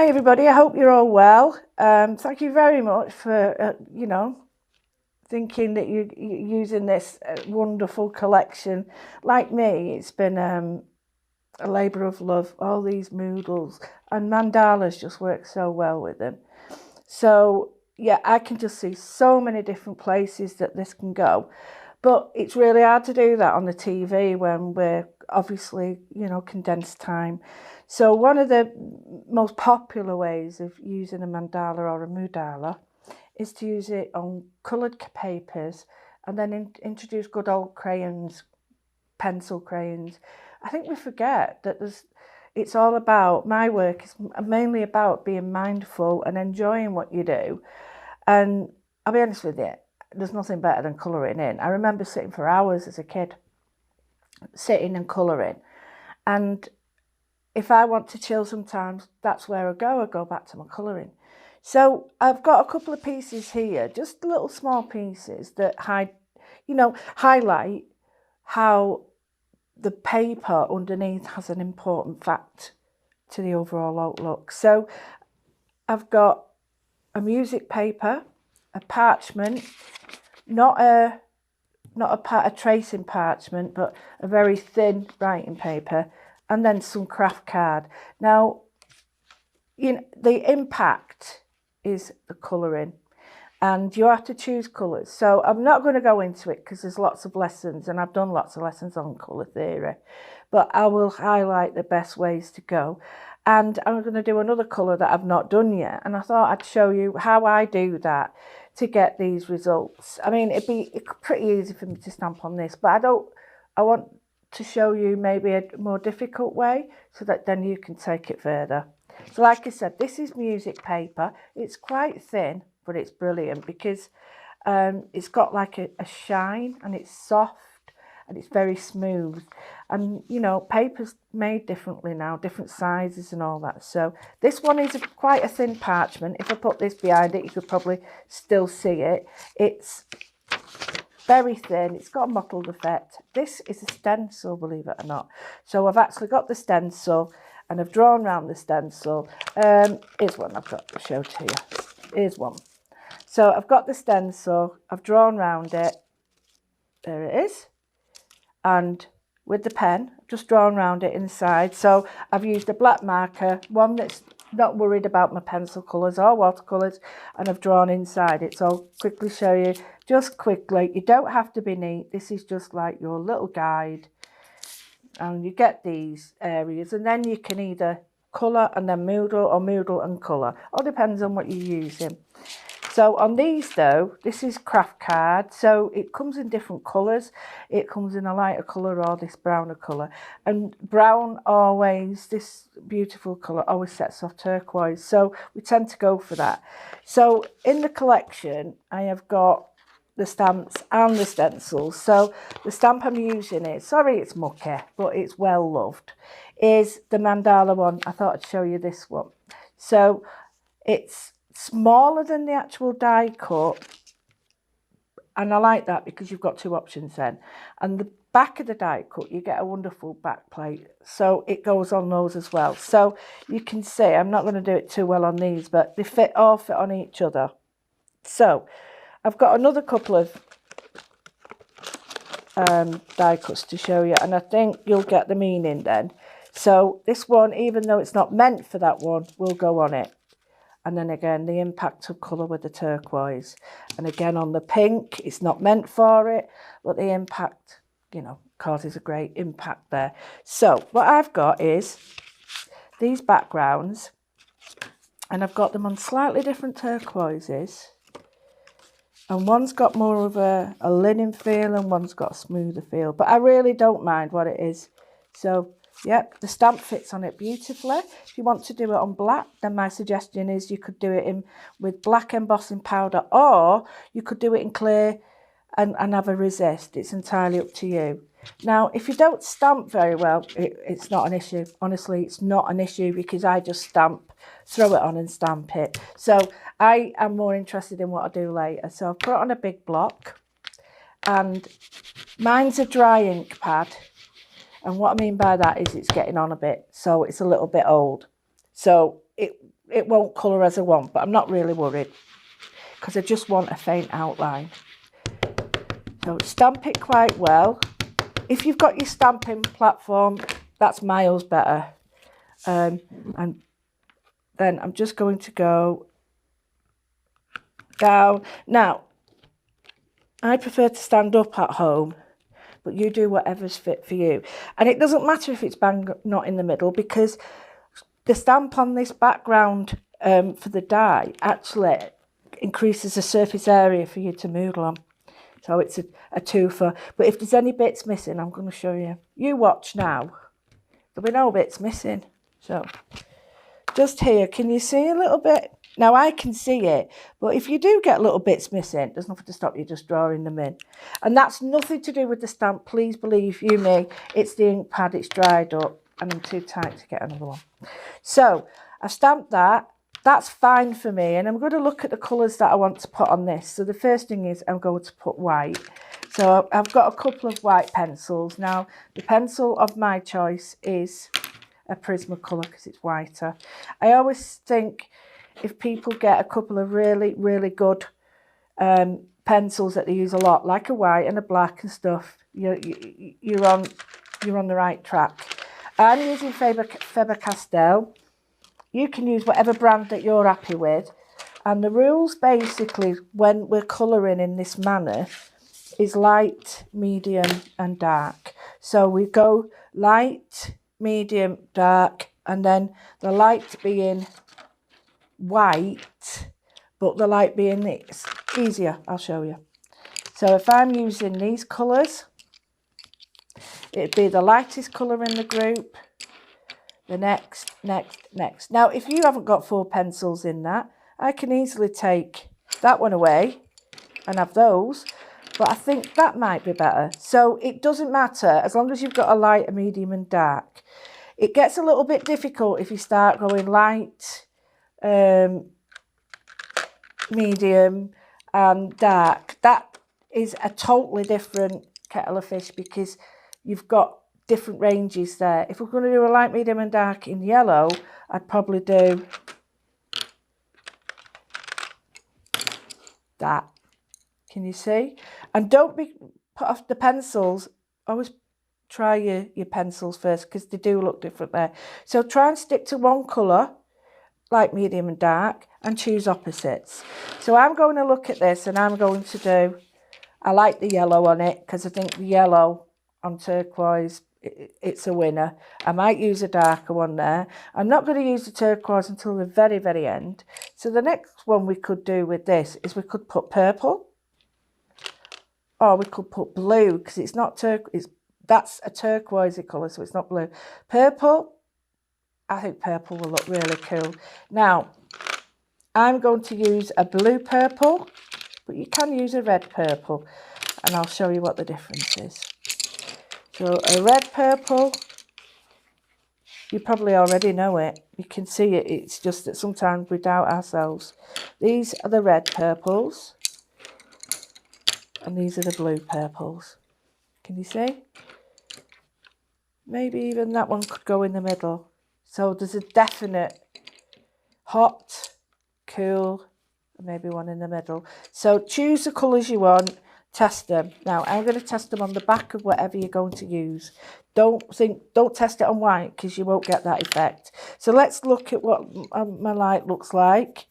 Hi everybody, I hope you're all well. Thank you very much for, thinking that you're using this wonderful collection. Like me, it's been a labour of love, all these Moodles, and mandalas just work so well with them. So yeah, I can just see so many different places that this can go. But it's really hard to do that on the TV when we're obviously, condensed time. So one of the most popular ways of using a mandala or a Moodala is to use it on coloured papers and then introduce good old crayons, pencil crayons. I think we forget that it's all about, my work is mainly about being mindful and enjoying what you do. And I'll be honest with you, there's nothing better than colouring in. I remember sitting for hours as a kid, sitting and colouring. And if I want to chill sometimes, that's where I go back to my colouring. So I've got a couple of pieces here, just little small pieces that highlight how the paper underneath has an important fact to the overall outlook. So I've got a music paper, a parchment, not a tracing parchment, but a very thin writing paper, and then some craft card. Now, the impact is the colouring, and you have to choose colours. So I'm not going to go into it because there's lots of lessons, and I've done lots of lessons on colour theory, but I will highlight the best ways to go. And I'm going to do another colour that I've not done yet, and I thought I'd show you how I do that to get these results. I mean, it'd be pretty easy for me to stamp on this, but I want to show you maybe a more difficult way so that then you can take it further. So like I said, this is music paper. It's quite thin, but it's brilliant because it's got like a shine, and it's soft and it's very smooth. And paper's made differently now, different sizes and all that. So this one is quite a thin parchment. If I put this behind it, you could probably still see it. It's very thin, it's got a mottled effect. This is a stencil, believe it or not. So I've actually got the stencil, and I've drawn around the stencil. Here's one I've got to show to you. Here's one. So I've got the stencil, I've drawn around it. There it is. And with the pen, I've just drawn around it inside. So I've used a black marker, one that's not worried about my pencil colours or watercolours, and I've drawn inside it. So I'll quickly show you, just quickly. You don't have to be neat. This is just like your little guide. And you get these areas, and then you can either colour and then Moodle, or Moodle and colour. All depends on what you're using. So on these though, this is craft card. So it comes in different colours. It comes in a lighter colour or this browner colour. And brown always, this beautiful colour, always sets off turquoise. So we tend to go for that. So in the collection, I have got the stamps and the stencils. So the stamp I'm using is, sorry it's mucky, but it's well loved, is the mandala one. I thought I'd show you this one. So it's smaller than the actual die cut, and I like that because you've got two options then. And the back of the die cut, you get a wonderful back plate, so it goes on those as well. So you can see, I'm not going to do it too well on these, but they all fit on each other. So I've got another couple of die cuts to show you, and I think you'll get the meaning then. So this one, even though it's not meant for that one, will go on it. And then again, the impact of colour with the turquoise. And again, on the pink, it's not meant for it, but the impact, causes a great impact there. So what I've got is these backgrounds, and I've got them on slightly different turquoises. And one's got more of a linen feel, and one's got a smoother feel. But I really don't mind what it is. So yep, the stamp fits on it beautifully. If you want to do it on black, then my suggestion is you could do it with black embossing powder, or you could do it in clear and have a resist. It's entirely up to you. Now, if you don't stamp very well, it's not an issue. Honestly, it's not an issue because I just stamp, throw it on and stamp it. So I am more interested in what I do later. So I've put it on a big block, and mine's a dry ink pad. And what I mean by that is it's getting on a bit, so it's a little bit old. So it won't colour as I want, but I'm not really worried because I just want a faint outline. So stamp it quite well. If you've got your stamping platform, that's miles better. And then I'm just going to go down. Now, I prefer to stand up at home, but you do whatever's fit for you. And it doesn't matter if it's bang not in the middle, because the stamp on this background for the die actually increases the surface area for you to moodle on. So it's a twofer. But if there's any bits missing, I'm going to show you. You watch now. There'll be no bits missing. So just here, can you see a little bit? Now I can see it, but if you do get little bits missing, there's nothing to stop you just drawing them in. And that's nothing to do with the stamp. Please believe you me, it's the ink pad, it's dried up and I'm too tight to get another one. So I've stamped that. That's fine for me, and I'm going to look at the colours that I want to put on this. So the first thing is I'm going to put white. So I've got a couple of white pencils. Now, the pencil of my choice is a Prismacolor because it's whiter. I always think if people get a couple of really, really good pencils that they use a lot, like a white and a black and stuff, you're on the right track. I'm using Faber-Castell. You can use whatever brand that you're happy with. And the rules basically, when we're colouring in this manner, is light, medium and dark. So we go light, medium, dark, and then the light being white, but the light being this. Easier, I'll show you. So if I'm using these colours, it'd be the lightest colour in the group. The next. Now, if you haven't got 4 pencils in that, I can easily take that one away and have those. But I think that might be better. So it doesn't matter as long as you've got a light, a medium and dark. It gets a little bit difficult if you start going light, medium and dark. That is a totally different kettle of fish because you've got different ranges there. If we're going to do a light, medium and dark in yellow, I'd probably do that. Can you see? And don't put off the pencils. Always try your pencils first because they do look different there. So try and stick to one colour, light, medium and dark, and choose opposites. So I'm going to look at this and I'm going to do, I like the yellow on it because I think the yellow on turquoise, it's a winner. I might use a darker one there. I'm not going to use the turquoise until the very, very end. So the next one we could do with this is we could put purple. Or we could put blue because it's not turquoise. That's a turquoisey colour, so it's not blue. Purple, I think purple will look really cool. Now, I'm going to use a blue purple, but you can use a red purple. And I'll show you what the difference is. So a red purple, you probably already know it. You can see it. It's just that sometimes we doubt ourselves. These are the red purples. And these are the blue purples. Can you see? Maybe even that one could go in the middle. So there's a definite hot, cool, and maybe one in the middle. So choose the colours you want. Test them. Now, I'm going to test them on the back of whatever you're going to use. Don't test it on white because you won't get that effect. So let's look at what my light looks like.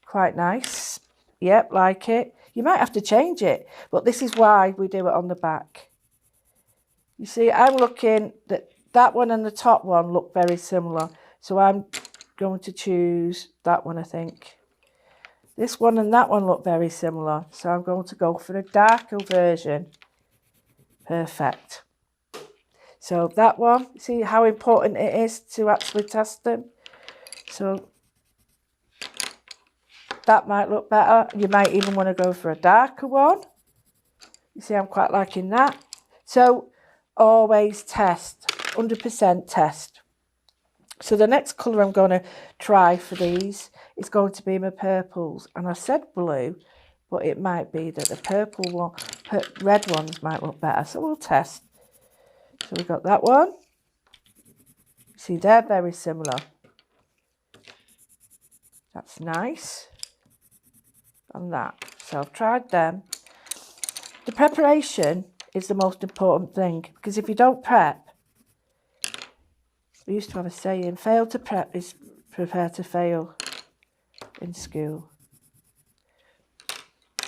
Quite nice. Yep, like it. You might have to change it, but this is why we do it on the back. You see, I'm looking that one and the top one look very similar. So I'm going to choose that one, I think. This one and that one look very similar, so I'm going to go for a darker version. Perfect. So that one, see how important it is to actually test them? So that might look better. You might even want to go for a darker one. You see, I'm quite liking that. So always test, 100% test. So the next colour I'm going to try for these is going to be my purples. And I said blue, but it might be that the purple one, red ones might look better. So we'll test. So we've got that one. See, they're very similar. That's nice. And that. So I've tried them. The preparation is the most important thing, because if you don't prep, we used to have a saying, fail to prep is prepare to fail in school.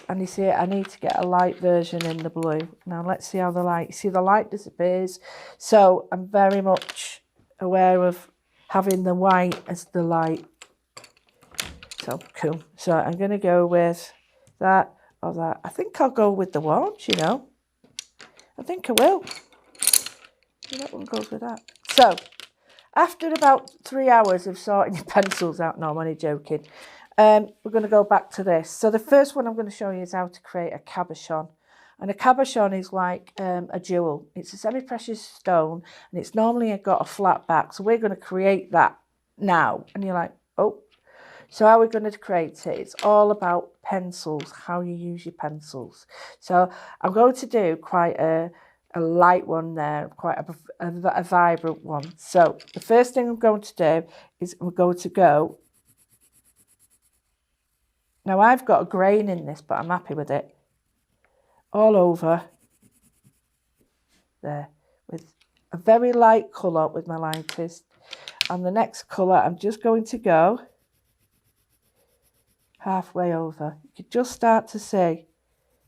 And you see, I need to get a light version in the blue. Now let's see how the light, see the light disappears. So I'm very much aware of having the white as the light. So cool. So I'm going to go with that or that. I think I'll go with the orange, you know. I think I will. That one goes with that. So after about 3 hours of sorting your pencils out, no, I'm only joking. We're going to go back to this. So the first one I'm going to show you is how to create a cabochon. And a cabochon is like a jewel. It's a semi-precious stone, and it's normally got a flat back. So we're going to create that now. And you're like, oh. So how are we going to create it? It's all about pencils, how you use your pencils. So I'm going to do quite a light one there, quite a vibrant one. So the first thing I'm going to do is we're going to go. Now I've got a grain in this, but I'm happy with it. All over there with a very light colour with my lightest. And the next colour, I'm just going to go halfway over. You could just start to see,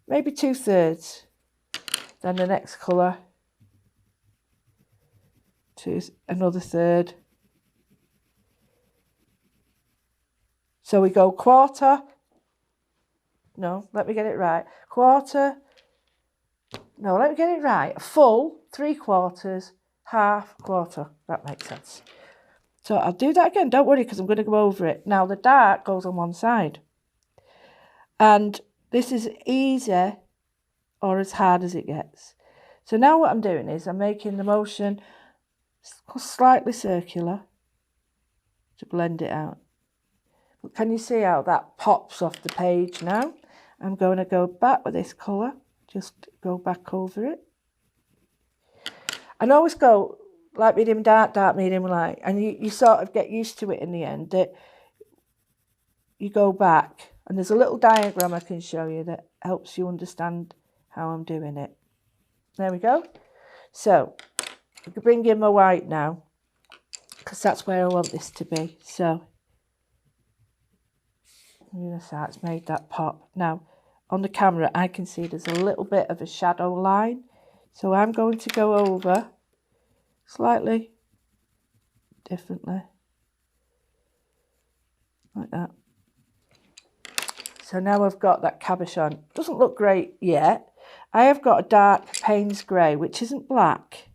maybe 2/3. Then the next colour, to another third. So we go quarter. No, let me get it right. Quarter. No, let me get it right. Full, 3/4, half, quarter. That makes sense. So I'll do that again. Don't worry, because I'm going to go over it. Now the dark goes on one side. And this is easy or as hard as it gets. So now what I'm doing is I'm making the motion slightly circular to blend it out. But can you see how that pops off the page now? I'm going to go back with this colour, just go back over it. And always go light, medium, dark, medium, light. And you sort of get used to it in the end. That you go back, and there's a little diagram I can show you that helps you understand how I'm doing it. There we go. So I can bring in my white now, because that's where I want this to be. So it's made that pop. Now on the camera I can see there's a little bit of a shadow line, so I'm going to go over slightly differently like that. So now I've got that cabochon. Doesn't look great yet. I have got a dark Payne's grey, which isn't black.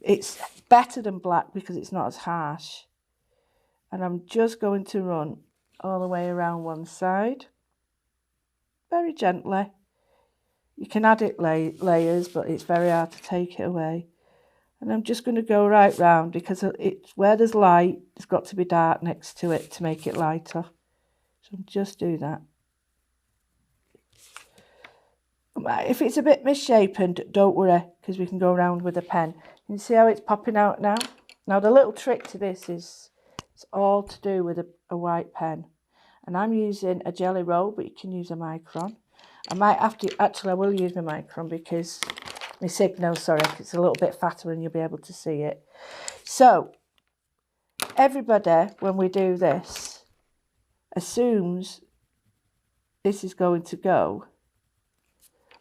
It's better than black because it's not as harsh. And I'm just going to run all the way around one side, very gently. You can add it layers, but it's very hard to take it away. And I'm just going to go right round, because it's where there's light, there's got to be dark next to it to make it lighter. So just do that. If it's a bit misshapen, don't worry, because we can go around with a pen. You see how it's popping out now? Now the little trick to this is it's all to do with a white pen. And I'm using a Jelly Roll, but you can use a Micron. I might have to, actually I will use my Micron because, my Signo, sorry, it's a little bit fatter and you'll be able to see it. So, everybody, when we do this, assumes this is going to go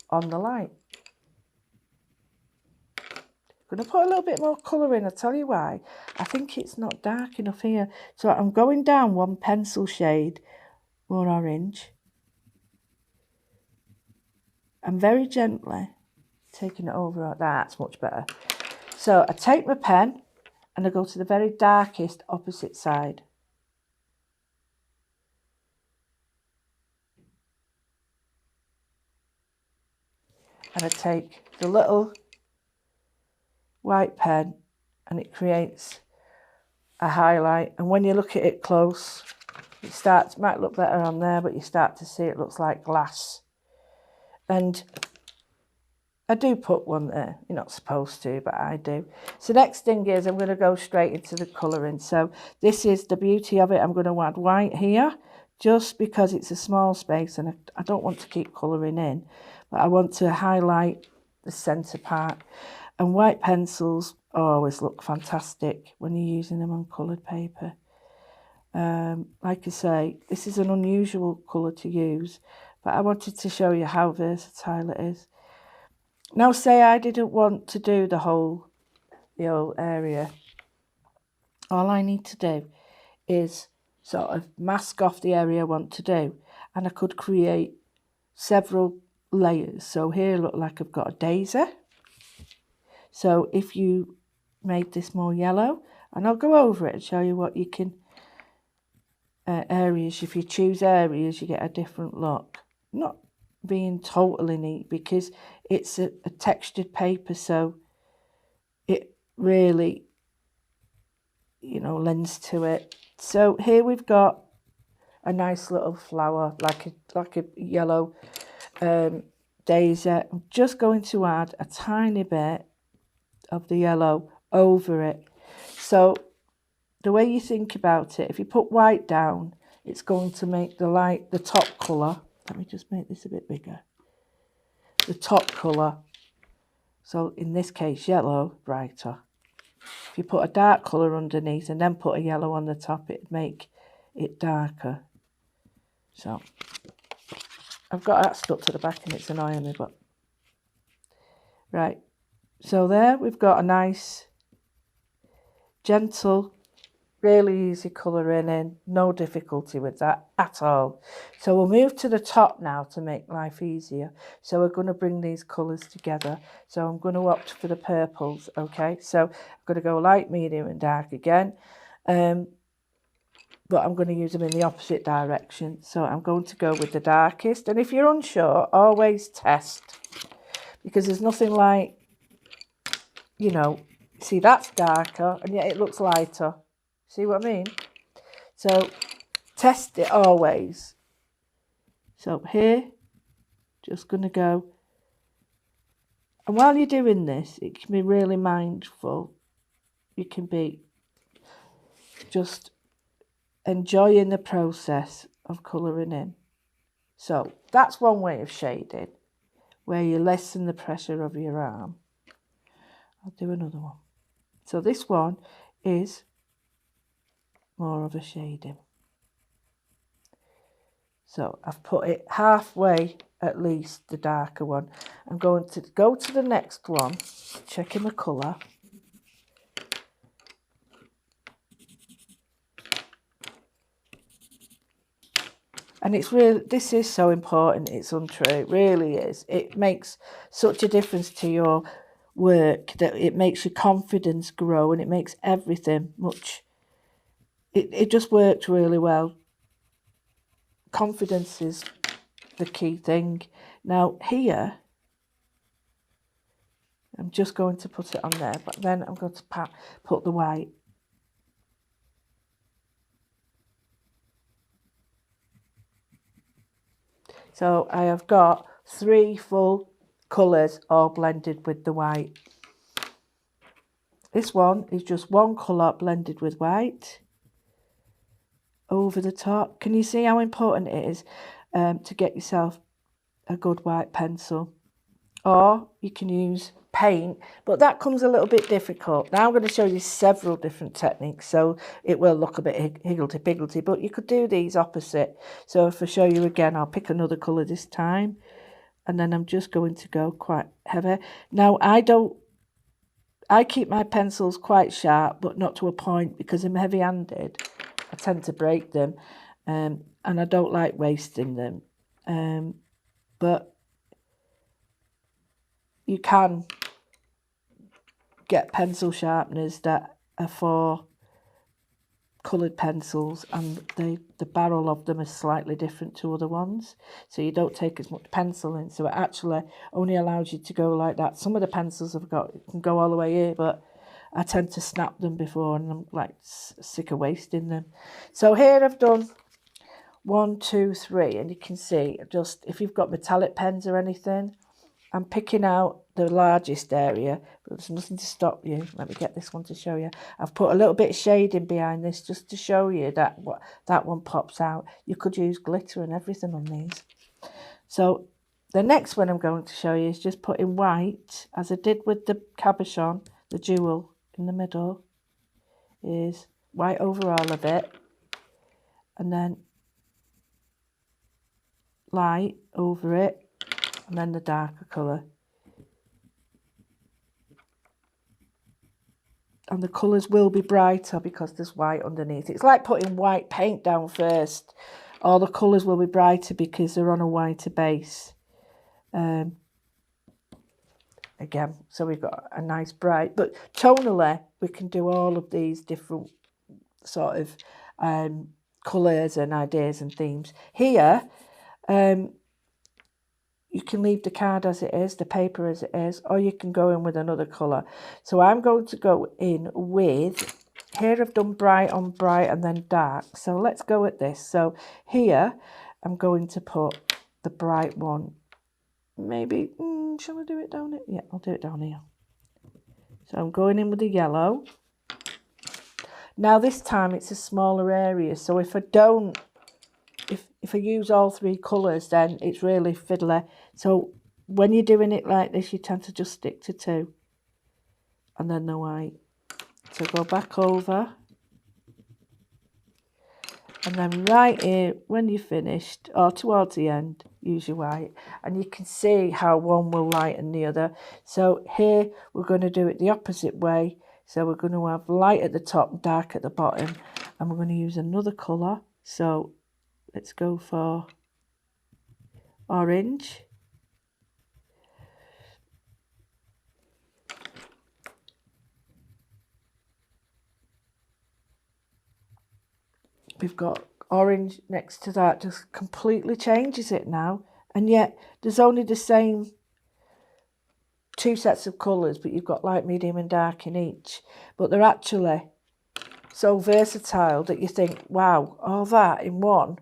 on the light. I'm going to put a little bit more colour in, I'll tell you why. I think it's not dark enough here. So I'm going down one pencil shade more orange. And very gently taking it over. That's much better. So I take my pen and I go to the very darkest opposite side. And I take the little white pen and it creates a highlight. And when you look at it close, it might look better on there, but you start to see it looks like glass. And I do put one there. You're not supposed to, but I do. So next thing is I'm going to go straight into the colouring. So this is the beauty of it. I'm going to add white here just because it's a small space and I don't want to keep colouring in, but I want to highlight the centre part. And white pencils always look fantastic when you're using them on coloured paper. Like I say, this is an unusual colour to use, but I wanted to show you how versatile it is. Now, say I didn't want to do the whole area. All I need to do is sort of mask off the area I want to do, and I could create several layers. So here look like I've got a daisy. So if you made this more yellow, and I'll go over it and show you what you can areas. If you choose areas, you get a different look. Not being totally neat because it's a textured paper, so it really, lends to it. So here we've got a nice little flower, like a yellow daisy. I'm just going to add a tiny bit of the yellow over it. So the way you think about it, if you put white down, it's going to make the top colour. Let me just make this a bit bigger. The top colour, so in this case yellow, brighter. If you put a dark colour underneath and then put a yellow on the top, it'd make it darker. So I've got that stuck to the back and it's annoying me, but right. So there we've got a nice, gentle, really easy colouring in, no difficulty with that at all. So we'll move to the top now to make life easier. So we're going to bring these colours together. So I'm going to opt for the purples, okay? So I'm going to go light, medium and dark again. But I'm going to use them in the opposite direction. So I'm going to go with the darkest. And if you're unsure, always test. Because there's nothing like, see that's darker and yet it looks lighter. See what I mean? So test it always. So here, just going to go. And while you're doing this, it can be really mindful. You can be just enjoying the process of colouring in. So that's one way of shading, where you lessen the pressure of your arm. I'll do another one. So this one is more of a shading. So I've put it halfway, at least, the darker one. I'm going to go to the next one, checking the colour. And it's really, this is so important, it's untrue, it really is. It makes such a difference to your work that it makes your confidence grow and it makes everything much, it just works really well. Confidence is the key thing. Now here, I'm just going to put it on there, but then I'm going to put the white. So I have got 3 full colours all blended with the white. This one is just one colour blended with white over the top. Can you see how important it is to get yourself a good white pencil? Or you can use paint, but that comes a little bit difficult. Now I'm going to show you several different techniques, so it will look a bit higgledy-piggledy, but you could do these opposite. So if I show you again, I'll pick another colour this time, and then I'm just going to go quite heavy. Now I keep my pencils quite sharp, but not to a point, because I'm heavy-handed. I tend to break them, and I don't like wasting them. But you can get pencil sharpeners that are for coloured pencils, and the barrel of them is slightly different to other ones, so you don't take as much pencil in, so it actually only allows you to go like that. Some of the pencils I've got can go all the way here, but I tend to snap them before, and I'm like sick of wasting them. So here I've done 1, 2, 3, and you can see, just if you've got metallic pens or anything, I'm picking out the largest area, but there's nothing to stop you. Let me get this one to show you. I've put a little bit of shading behind this just to show you that that one pops out. You could use glitter and everything on these. So the next one I'm going to show you is just putting white, as I did with the cabochon, the jewel in the middle, is white over all of it, and then light over it, and then the darker colour. And the colours will be brighter because there's white underneath. It's like putting white paint down first. All the colours will be brighter because they're on a whiter base. Again, so we've got a nice bright, but tonally we can do all of these different sort of colours and ideas and themes. Here, you can leave the card as it is, the paper as it is, or you can go in with another colour. So I'm going to go in with, here I've done bright on bright and then dark. So let's go at this. So here I'm going to put the bright one. Maybe, shall I do it down here? Yeah, I'll do it down here. So I'm going in with the yellow. Now this time it's a smaller area. So if I don't, if I use all three colours, then it's really fiddly. So when you're doing it like this, you tend to just stick to two. And then the white. So go back over. And then right here, when you're finished, or towards the end, use your white. And you can see how one will lighten the other. So here, we're going to do it the opposite way. So we're going to have light at the top, dark at the bottom. And we're going to use another colour. So let's go for orange. We've got orange next to that, just completely changes it now. And yet there's only the same two sets of colours, but you've got light, medium and dark in each. But they're actually so versatile that you think, wow, all that in one,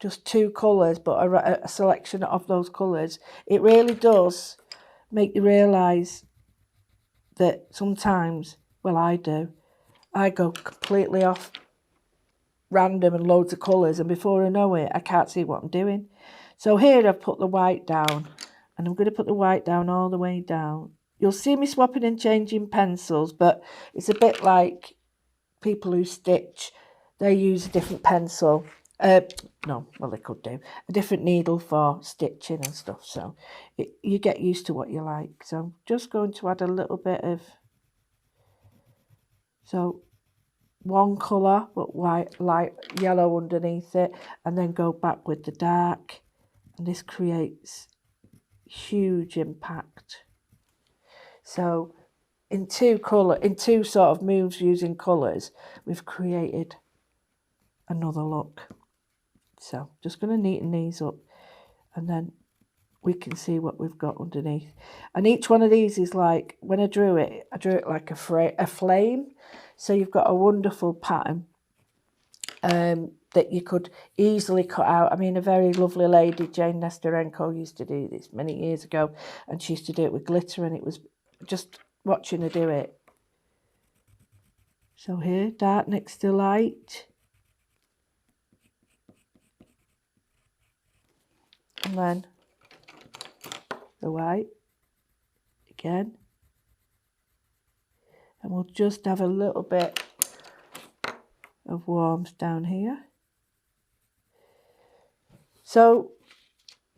just two colours, but a selection of those colours. It really does make you realise that sometimes, well, I do, I go completely off random and loads of colours, and before I know it, I can't see what I'm doing. So here I've put the white down, and I'm going to put the white down all the way down. You'll see me swapping and changing pencils, but it's a bit like people who stitch. They use a different pencil. No, well, they could do. A different needle for stitching and stuff. So you get used to what you like. So I'm just going to add a little bit of... So one colour, but white, light yellow underneath it, and then go back with the dark. And this creates huge impact. So in two sort of moves using colours, we've created another look. So just going to neaten these up, and then we can see what we've got underneath. And each one of these is like, when I drew it like a flame. So you've got a wonderful pattern that you could easily cut out. I mean, a very lovely lady, Jane Nesterenko, used to do this many years ago, and she used to do it with glitter, and it was just watching her do it. So here, dark next to light. And then the white again. And we'll just have a little bit of warmth down here. So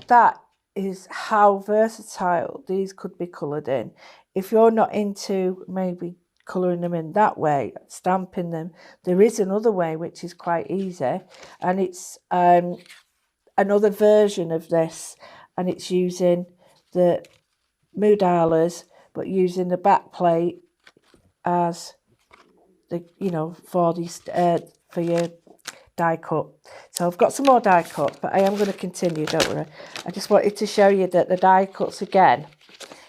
that is how versatile these could be coloured in. If you're not into maybe colouring them in that way, stamping them, there is another way which is quite easy, and it's another version of this, and it's using the Moodalas, but using the back plate as the, you know, for these for your die cut. So I've got some more die cut, but I am going to continue, don't worry. I just wanted to show you that the die cuts again,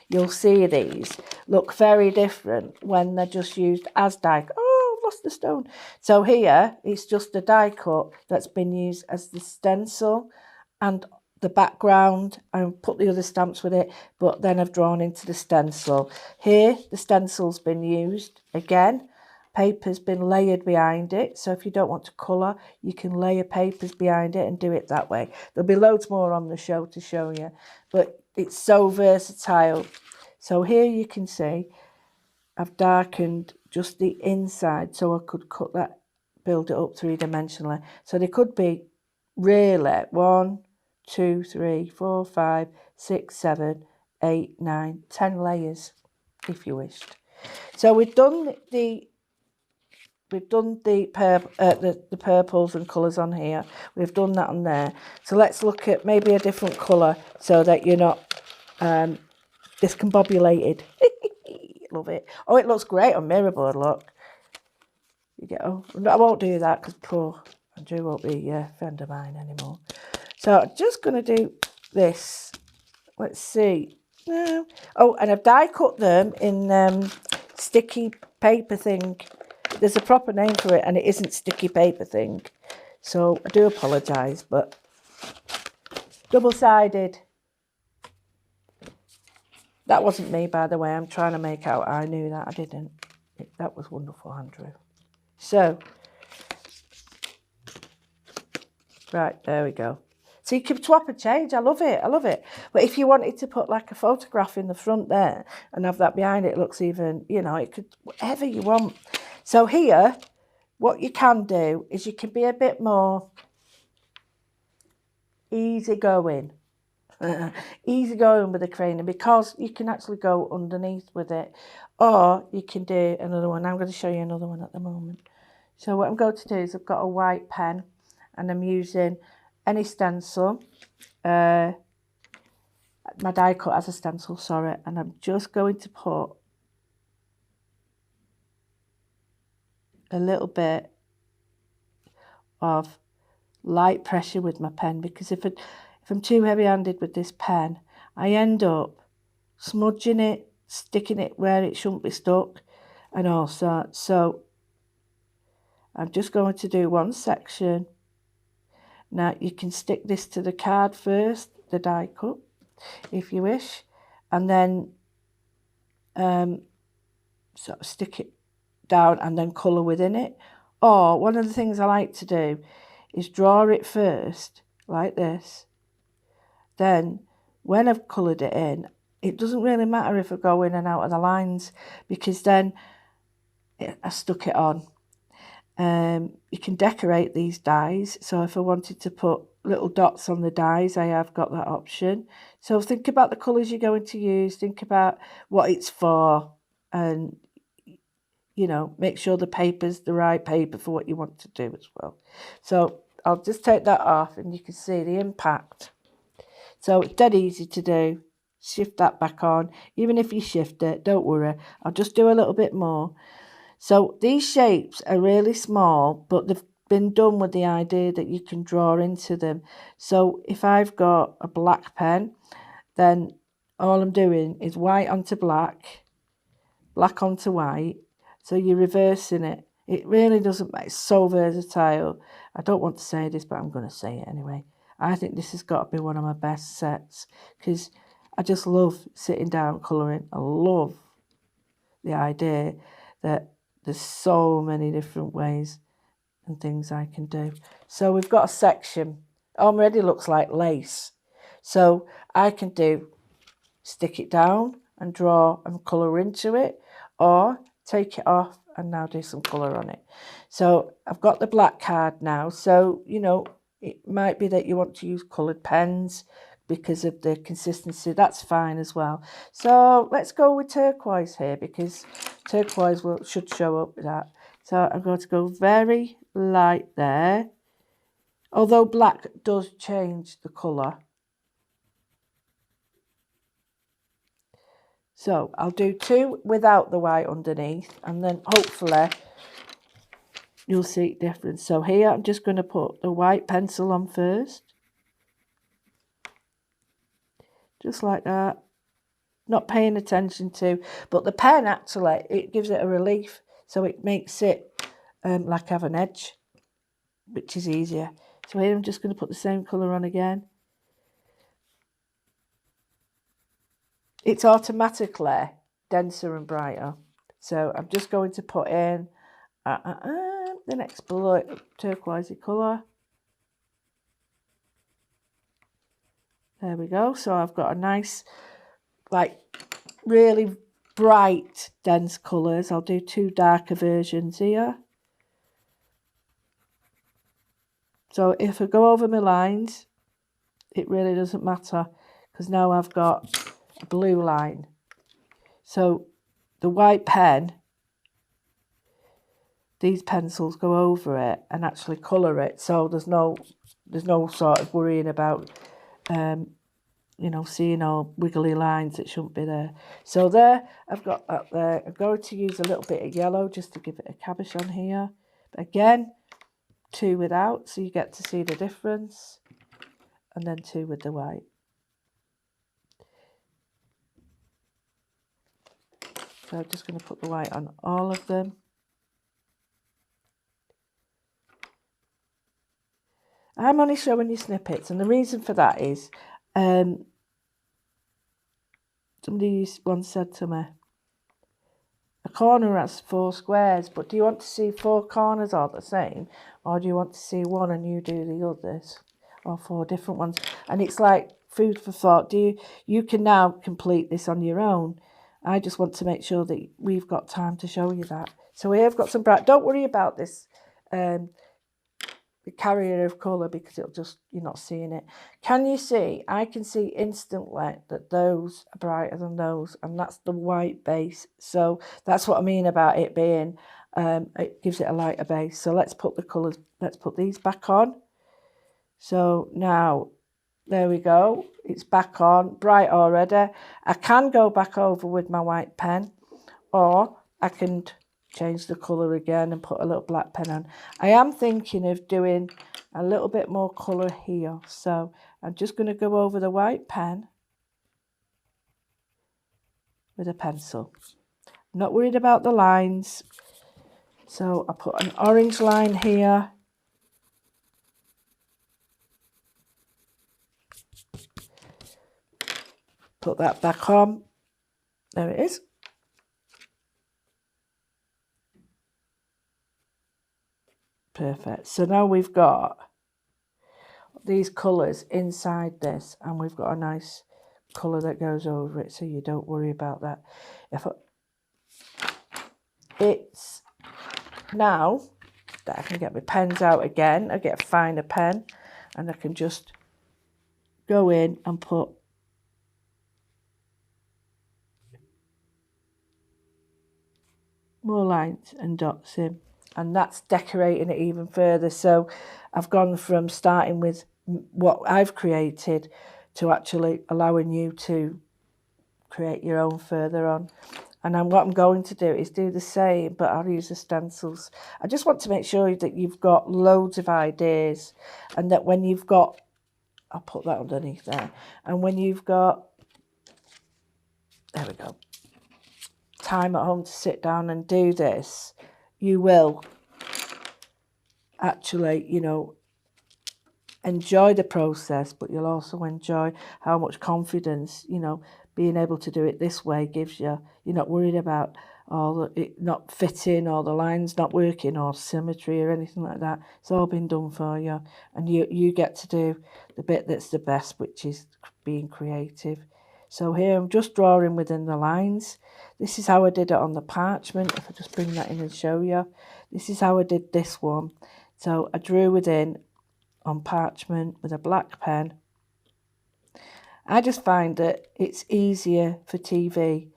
you'll see these look very different when they're just used as die cut. Oh, I've lost the stone. So here it's just a die cut that's been used as the stencil, and the background and put the other stamps with it, but then I've drawn into the stencil. Here, the stencil's been used. Again, paper's been layered behind it, so if you don't want to colour, you can layer papers behind it and do it that way. There'll be loads more on the show to show you, but it's so versatile. So here you can see I've darkened just the inside so I could cut that, build it up three-dimensionally. So there could be really 1, 2, 3, 4, 5, 6, 7, 8, 9, 10 layers if you wished. So we've done the purples and colours on here. We've done that on there. So let's look at maybe a different colour so that you're not discombobulated. Love it. Oh, it looks great on mirrorboard, look. You get, oh, I won't do that because poor Andrew won't be a friend of mine anymore. So I'm just going to do this. Let's see. No. Oh, and I've die cut them in sticky paper thing. There's a proper name for it and it isn't sticky paper thing. So I do apologise, but double-sided. That wasn't me, by the way. I'm trying to make out I knew that. I didn't. That was wonderful, Andrew. So, right, there we go. So you can swap and change. I love it. I love it. But if you wanted to put like a photograph in the front there and have that behind it, looks even, you know, it could, whatever you want. So here, what you can do is you can be a bit more easygoing. Easygoing with the crayon, because you can actually go underneath with it, or you can do another one. I'm going to show you another one at the moment. So what I'm going to do is I've got a white pen and I'm using any stencil. My die cut has a stencil, sorry, and I'm just going to put a little bit of light pressure with my pen, because if I'm too heavy-handed with this pen, I end up smudging it, sticking it where it shouldn't be stuck, and all sorts. So I'm just going to do one section. Now you can stick this to the card first, the die cut, if you wish, and then sort of stick it down and then colour within it. Or one of the things I like to do is draw it first, like this. Then, when I've coloured it in, it doesn't really matter if I go in and out of the lines, because then I stuck it on. You can decorate these dies. So if I wanted to put little dots on the dies, I have got that option. So think about the colours you're going to use. Think about what it's for. And, you know, make sure the paper's the right paper for what you want to do as well. So I'll just take that off and you can see the impact. So it's dead easy to do. Shift that back on. Even if you shift it, don't worry. I'll just do a little bit more. So these shapes are really small, but they've been done with the idea that you can draw into them. So if I've got a black pen, then all I'm doing is white onto black, black onto white. So you're reversing it. It really doesn't make, it's so versatile. I don't want to say this, but I'm going to say it anyway. I think this has got to be one of my best sets, because I just love sitting down colouring. I love the idea that there's so many different ways and things I can do. So we've got a section. Already looks like lace. So I can do stick it down and draw and colour into it, or take it off and now do some colour on it. So I've got the black card now. So, you know, it might be that you want to use coloured pens because of the consistency. That's fine as well. So let's go with turquoise here, because turquoise should show up with that. So I'm going to go very light there. Although black does change the colour. So I'll do two without the white underneath, and then hopefully you'll see the difference. So here I'm just going to put the white pencil on first. Just like that. Not paying attention to, but the pen actually, it gives it a relief. So it makes it like have an edge, which is easier. So here I'm just going to put the same colour on again. it's automatically denser and brighter. So I'm just going to put in the next turquoisey colour. There we go. So I've got a nice, like, really bright, dense colours. I'll do 2 darker versions here. So if I go over my lines, it really doesn't matter, because now I've got a blue line. So the white pen, these pencils go over it and actually colour it. So there's no sort of worrying about, you know, seeing all wiggly lines that shouldn't be there. So there, I've got that there. I'm going to use a little bit of yellow just to give it a cabochon here. But again, 2 without, so you get to see the difference. And then 2 with the white. So I'm just going to put the white on all of them. I'm only showing you snippets, and the reason for that is somebody once said to me, a corner has 4 squares, but do you want to see 4 corners all the same, or do you want to see one and you do the others, or 4 different ones? And it's like food for thought. You can now complete this on your own. I just want to make sure that we've got time to show you that. So here I've got some bright. Don't worry about this the carrier of colour, because it'll just, you're not seeing it. Can you see? I can see instantly that those are brighter than those, and that's the white base. So that's what I mean about it being, it gives it a lighter base. So let's put the colours, let's put these back on. So now, there we go. It's back on, bright already. I can go back over with my white pen, or I can change the colour again and put a little black pen on. I am thinking of doing a little bit more colour here. So I'm just going to go over the white pen with a pencil. I'm not worried about the lines. So I put an orange line here. Put that back on. There it is. Perfect. So now we've got these colours inside this, and we've got a nice colour that goes over it, so you don't worry about that. It's now that I can get my pens out again, I get a finer pen, and I can just go in and put more lines and dots in, and that's decorating it even further. So I've gone from starting with what I've created to actually allowing you to create your own further on. And what I'm going to do is do the same, but I'll use the stencils. I just want to make sure that you've got loads of ideas, and that when you've got, I'll put that underneath there, and when you've got, there we go, time at home to sit down and do this, you will actually, you know, enjoy the process, but you'll also enjoy how much confidence, you know, being able to do it this way gives you. You're not worried about it not fitting, or the lines not working, or symmetry or anything like that. It's all been done for you, and you get to do the bit that's the best, which is being creative. So here I'm just drawing within the lines. This is how I did it on the parchment. If I just bring that in and show you, this is how I did this one. So I drew within on parchment with a black pen. I just find that it's easier for TV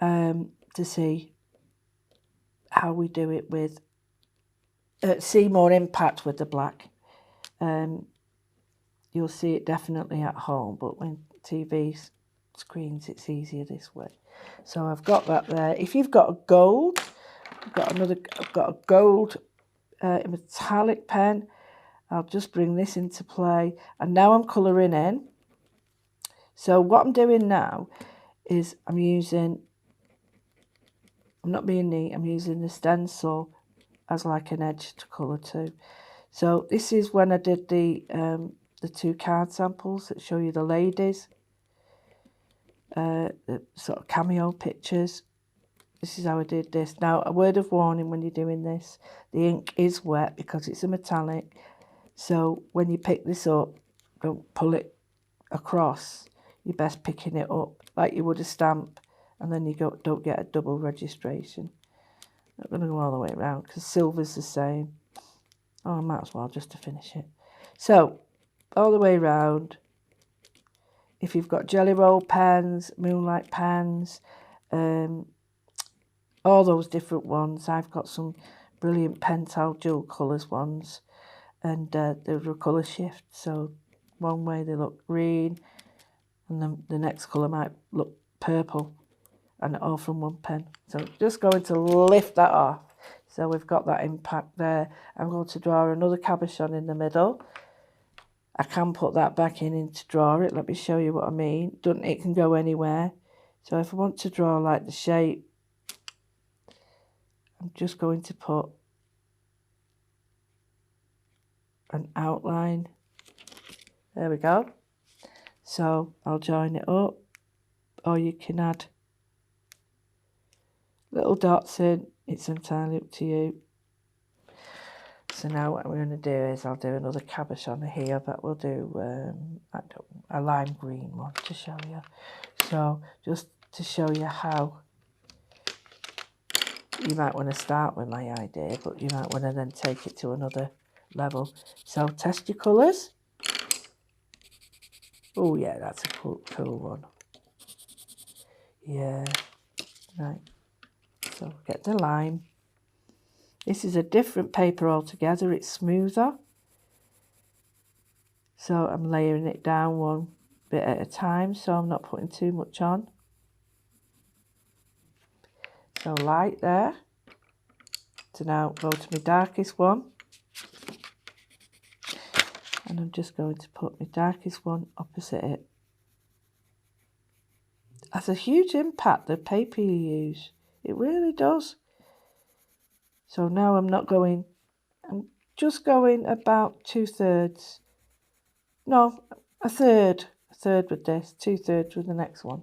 to see how we do it with, see more impact with the black. You'll see it definitely at home, but when TV screens, it's easier this way. So I've got that there. If you've got a gold, I've got a gold metallic pen. I'll just bring this into play, and now I'm colouring in. So what I'm doing now is I'm not being neat, I'm using the stencil as like an edge to colour to. So this is when I did the 2 card samples that show you the ladies. the sort of cameo pictures. This is how I did this. Now, a word of warning when you're doing this, the ink is wet because it's a metallic. So when you pick this up, don't pull it across. You're best picking it up like you would a stamp, and then you don't get a double registration. Not going to go all the way around because silver's the same. Oh, I might as well just to finish it. So, all the way around. If you've got jelly roll pens, moonlight pens, all those different ones. I've got some brilliant Pentel dual colours ones, and they're a colour shift. So one way they look green, and then the next colour might look purple, and all from one pen. So just going to lift that off. So we've got that impact there. I'm going to draw another cabochon in the middle. I can put that back in to draw it. Let me show you what I mean. It can go anywhere. So if I want to draw like the shape, I'm just going to put an outline. There we go. So I'll join it up, or you can add little dots in. It's entirely up to you. So now what we're going to do is I'll do another cabochon here, but we'll do a lime green one to show you. So just to show you how you might want to start with my idea, but you might want to then take it to another level. So test your colours. Oh yeah, that's a cool one. Yeah, right. So get the lime. This is a different paper altogether. It's smoother. So I'm layering it down one bit at a time, so I'm not putting too much on. So light there. So now go to my darkest one. And I'm just going to put my darkest one opposite it. Has a huge impact, the paper you use. It really does. So now I'm just going about 2/3. No, a third with this, 2/3 with the next one.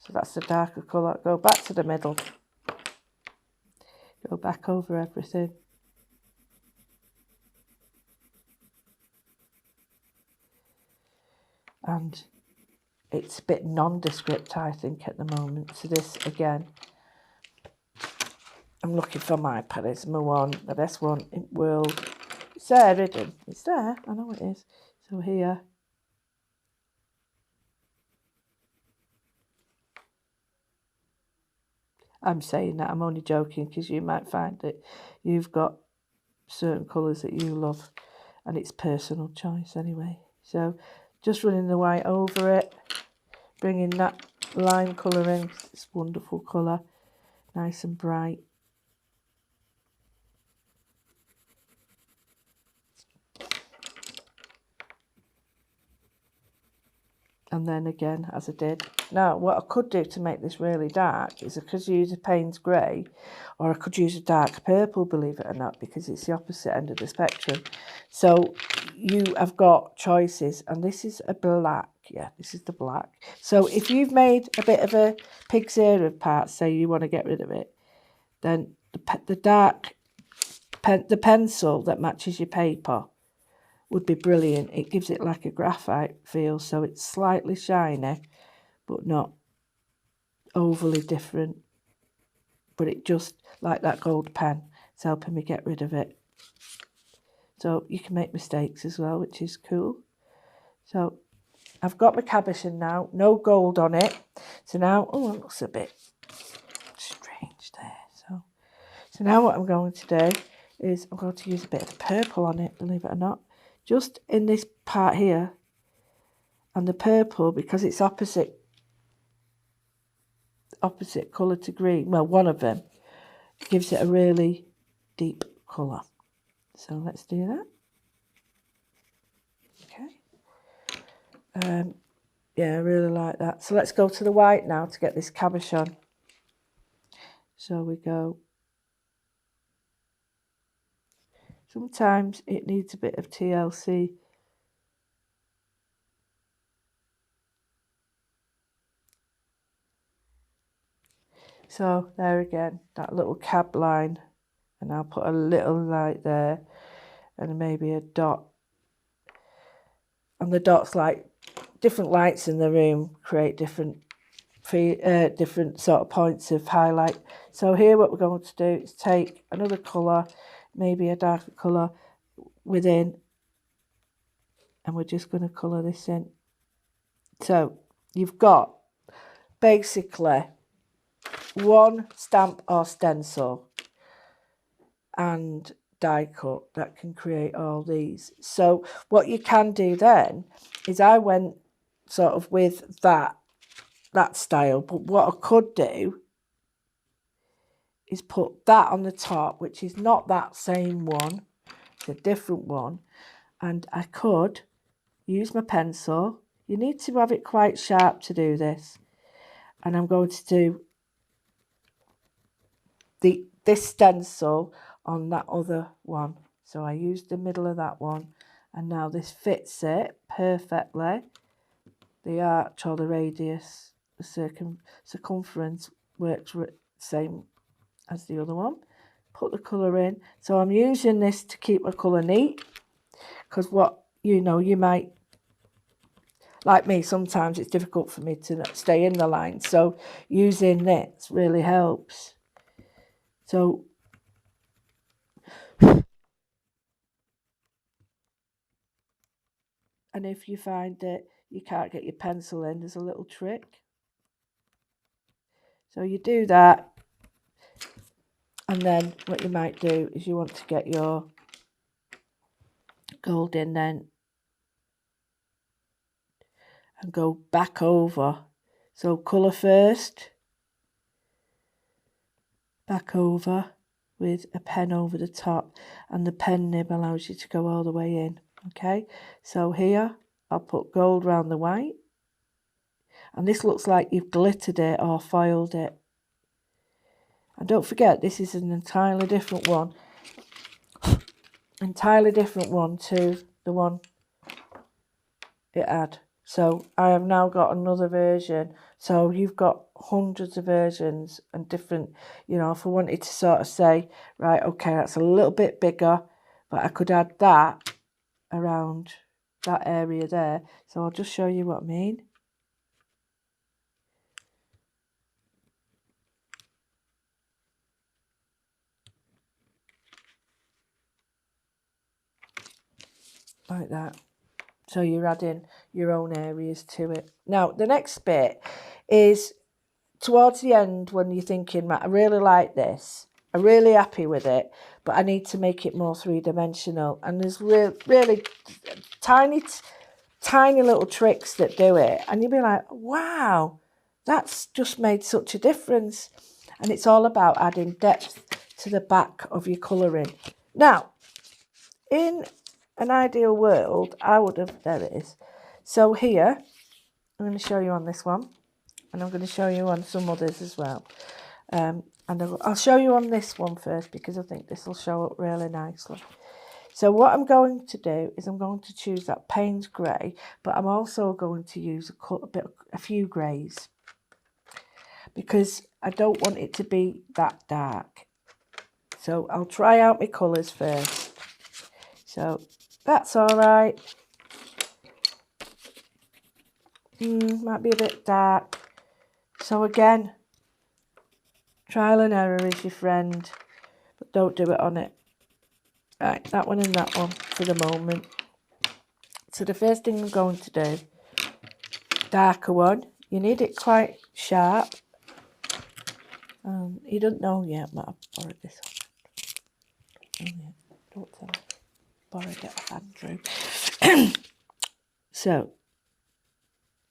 So that's the darker colour. Go back to the middle. Go back over everything. And it's a bit nondescript, I think, at the moment. So this, again, I'm looking for my Charisma one, the best one in the world. It's there, hidden. It's there, I know it is. So here. I'm saying that, I'm only joking, because you might find that you've got certain colours that you love, and it's personal choice anyway. So just running the white over it, bringing that lime colour in. It's a wonderful colour, nice and bright. And then again, as I did. Now, what I could do to make this really dark is I could use a Payne's Grey, or I could use a dark purple, believe it or not, because it's the opposite end of the spectrum. So you have got choices, and this is a black. Yeah, this is the black. So if you've made a bit of a pig's ear of parts, say you want to get rid of it, then the dark the pencil that matches your paper would be brilliant. It gives it like a graphite feel, so it's slightly shiny, but not overly different. But it just, like that gold pen, it's helping me get rid of it. So you can make mistakes as well, which is cool. So I've got my cabochon now, no gold on it. So now, oh, it looks a bit strange there. So now what I'm going to do is I'm going to use a bit of purple on it, believe it or not. Just in this part here, and the purple, because it's opposite colour to green, well, one of them, gives it a really deep colour. So let's do that. Okay. Yeah, I really like that. So let's go to the white now to get this cabochon. So we go. Sometimes it needs a bit of TLC. So there again, that little cab line, and I'll put a little light there and maybe a dot. And the dots, like different lights in the room, create different sort of points of highlight. So here what we're going to do is take another colour, maybe a darker colour within, and we're just going to colour this in. So you've got basically one stamp or stencil and die cut that can create all these. So what you can do then is I went sort of with that style, but what I could do is put that on the top, which is not that same one, it's a different one, and I could use my pencil. You need to have it quite sharp to do this, and I'm going to do this stencil on that other one. So I used the middle of that one, and now this fits it perfectly. The arch or the radius, the circumference works the same as the other one. Put the colour in. So I'm using this to keep my colour neat, because what you might, like me, sometimes it's difficult for me to stay in the line. So using this really helps. So and if you find that you can't get your pencil in, there's a little trick. So you do that, and then what you might do is you want to get your gold in then and go back over. So colour first, back over with a pen over the top, and the pen nib allows you to go all the way in. Okay, so here I'll put gold round the white, and this looks like you've glittered it or foiled it. And don't forget, this is an entirely different one to the one it had. So I have now got another version. So you've got hundreds of versions and different, if I wanted to sort of say, right, okay, that's a little bit bigger, but I could add that around that area there. So I'll just show you what I mean. Like that. So you're adding your own areas to it. Now, the next bit is towards the end when you're thinking, Matt, I really like this. I'm really happy with it, but I need to make it more three-dimensional. And there's really tiny little tricks that do it. And you'll be like, wow, that's just made such a difference. And it's all about adding depth to the back of your colouring. Now, in an ideal world, there it is. So here, I'm going to show you on this one, and I'm going to show you on some others as well. And I'll show you on this one first, because I think this will show up really nicely. So what I'm going to do is I'm going to choose that Payne's grey, but I'm also going to use a few greys, because I don't want it to be that dark. So I'll try out my colours first. So that's all right. Might be a bit dark. So again, trial and error is your friend, but don't do it on it. Right, that one and that one for the moment. So the first thing I'm going to do, darker one. You need it quite sharp. You don't know yet, but I've borrowed this one. Don't tell me. Borrowed it off Andrew. So,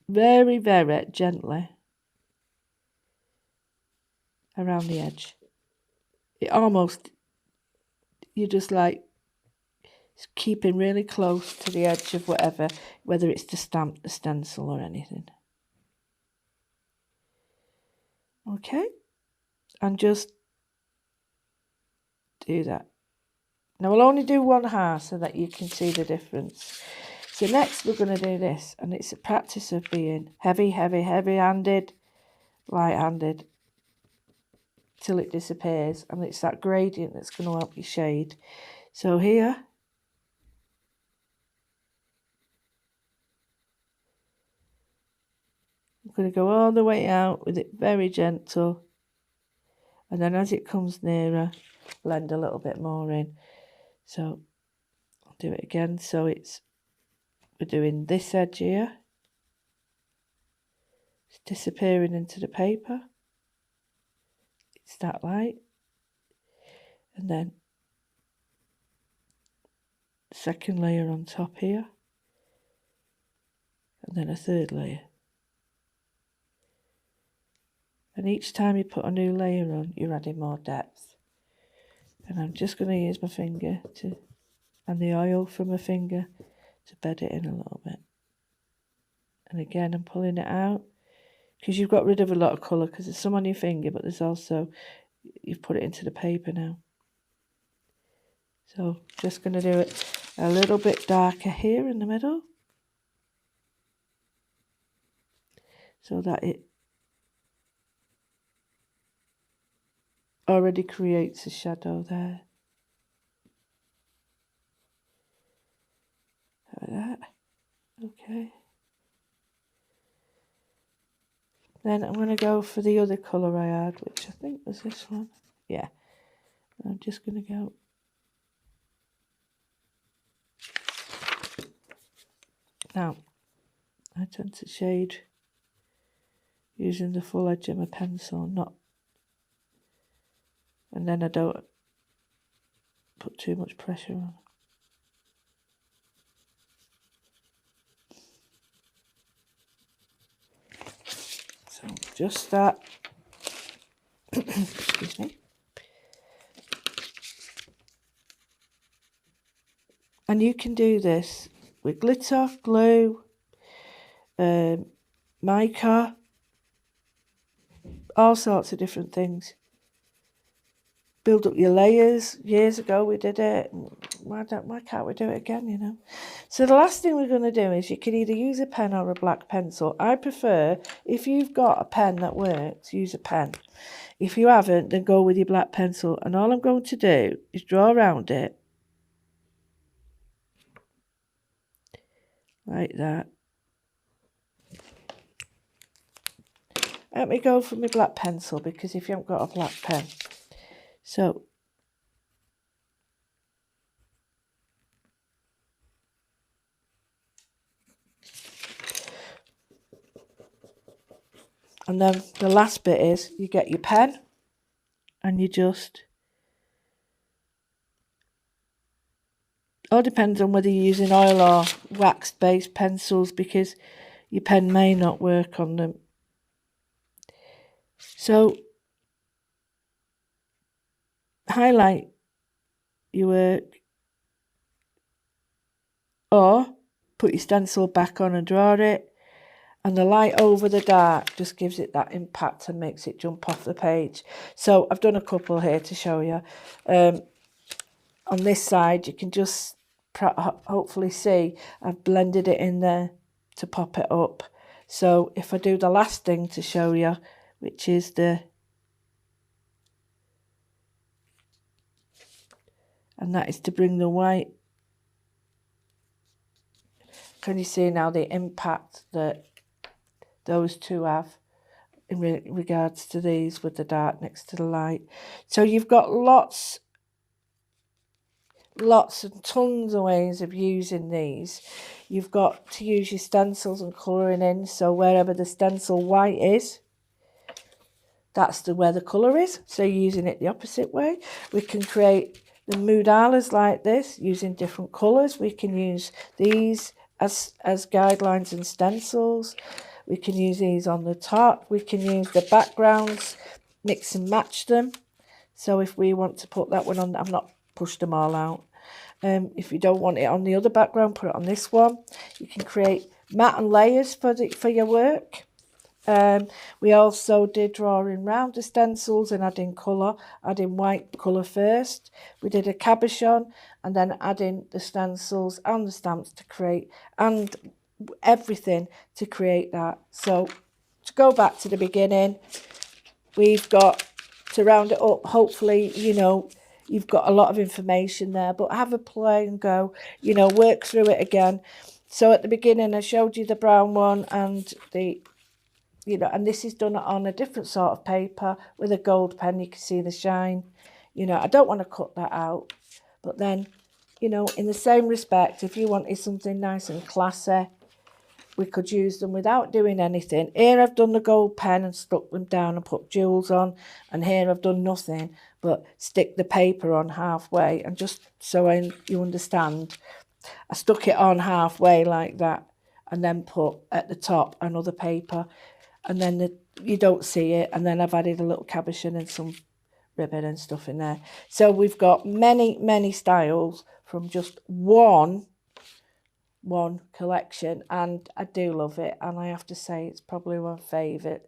very, very gently around the edge. It almost, you're just like keeping really close to the edge of whatever, whether it's the stamp, the stencil or anything. Okay, and just do that. Now I'll only do one half so that you can see the difference. So next we're going to do this, and it's a practice of being heavy-handed, light-handed. till it disappears, and it's that gradient that's going to help you shade. So here, I'm going to go all the way out with it very gentle, and then as it comes nearer, blend a little bit more in. So I'll do it again. So we're doing this edge here. It's disappearing into the paper. It's that light. And then second layer on top here. And then a third layer. And each time you put a new layer on, you're adding more depth. And I'm just going to use my finger and the oil from my finger to bed it in a little bit. And again, I'm pulling it out because you've got rid of a lot of colour, because there's some on your finger, but there's also, you've put it into the paper now. So just going to do it a little bit darker here in the middle, so that it already creates a shadow there. Like that. Okay. Then I'm going to go for the other colour I had, which I think was this one. Yeah. I'm just going to go. Now, I tend to shade using the full edge of my pencil, and then I don't put too much pressure on. So just that. Excuse me. And you can do this with glitter, glue, mica, all sorts of different things. Build up your layers. Years ago we did it. Why can't we do it again, you know? So the last thing we're going to do is you can either use a pen or a black pencil. I prefer, if you've got a pen that works, use a pen. If you haven't, then go with your black pencil. And all I'm going to do is draw around it. Like that. Let me go for my black pencil, because if you haven't got a black pen. So, and then the last bit is you get your pen and you just, all depends on whether you're using oil or wax-based pencils, because your pen may not work on them. So, highlight your work, or put your stencil back on and draw it, and the light over the dark just gives it that impact and makes it jump off the page. So I've done a couple here to show you. On this side, you can just hopefully see I've blended it in there to pop it up. So if I do the last thing to show you, which is and that is to bring the white. Can you see now the impact that those two have in regards to these, with the dark next to the light? So you've got lots and tons of ways of using these. You've got to use your stencils and colouring in, so wherever the stencil white is, that's where the colour is. So you're using it the opposite way. We can create the Moodalas like this using different colours. We can use these as guidelines and stencils. We can use these on the top. We can use the backgrounds, mix and match them. So if we want to put that one on, I've not pushed them all out. If you don't want it on the other background, put it on this one. You can create matte and layers for your work. We also did drawing round the stencils and adding colour, adding white colour first. We did a cabochon and then adding the stencils and the stamps to create, and everything to create that. So to go back to the beginning, we've got to round it up, hopefully, you know, you've got a lot of information there, but have a play and go, you know, work through it again. So at the beginning, I showed you the brown one and the, you know, and this is done on a different sort of paper with a gold pen. You can see the shine. You know, I don't want to cut that out. But then, you know, in the same respect, if you wanted something nice and classy, we could use them without doing anything. Here I've done the gold pen and stuck them down and put jewels on. And here I've done nothing but stick the paper on halfway. And just so you understand, I stuck it on halfway like that and then put at the top another paper. And then you don't see it. And then I've added a little cabochon and some ribbon and stuff in there. So we've got many, many styles from just one collection. And I do love it. And I have to say it's probably my favourite.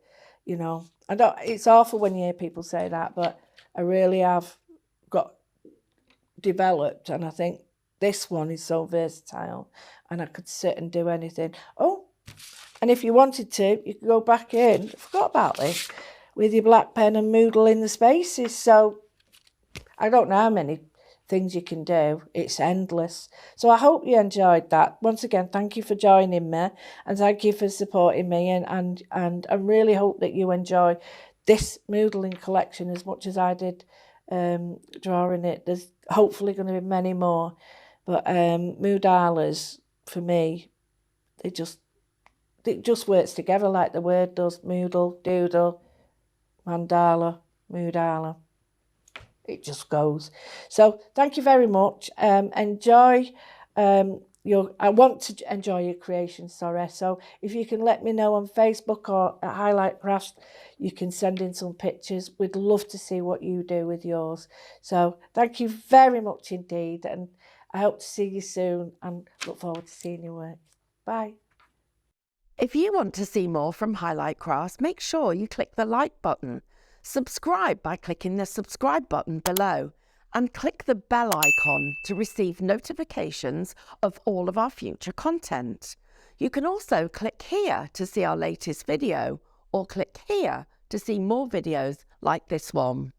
You know, it's awful when you hear people say that, but I really have got developed. And I think this one is so versatile. And I could sit and do anything. Oh, and if you wanted to, you could go back in, I forgot about this, with your black pen and moodle in the spaces. So I don't know how many things you can do. It's endless. So I hope you enjoyed that. Once again, thank you for joining me and thank you for supporting me. And I really hope that you enjoy this moodling collection as much as I did drawing it. There's hopefully going to be many more. But Moodalas, for me, it just works together like the word does. Moodle, doodle, mandala, Moodala. It just goes. So thank you very much. Enjoy I want to enjoy your creation, sorry. So if you can let me know on Facebook or at Highlight Crafts, you can send in some pictures. We'd love to see what you do with yours. So thank you very much indeed. And I hope to see you soon and look forward to seeing your work. Bye. If you want to see more from Highlight Crafts, make sure you click the like button, subscribe by clicking the subscribe button below, and click the bell icon to receive notifications of all of our future content. You can also click here to see our latest video, or click here to see more videos like this one.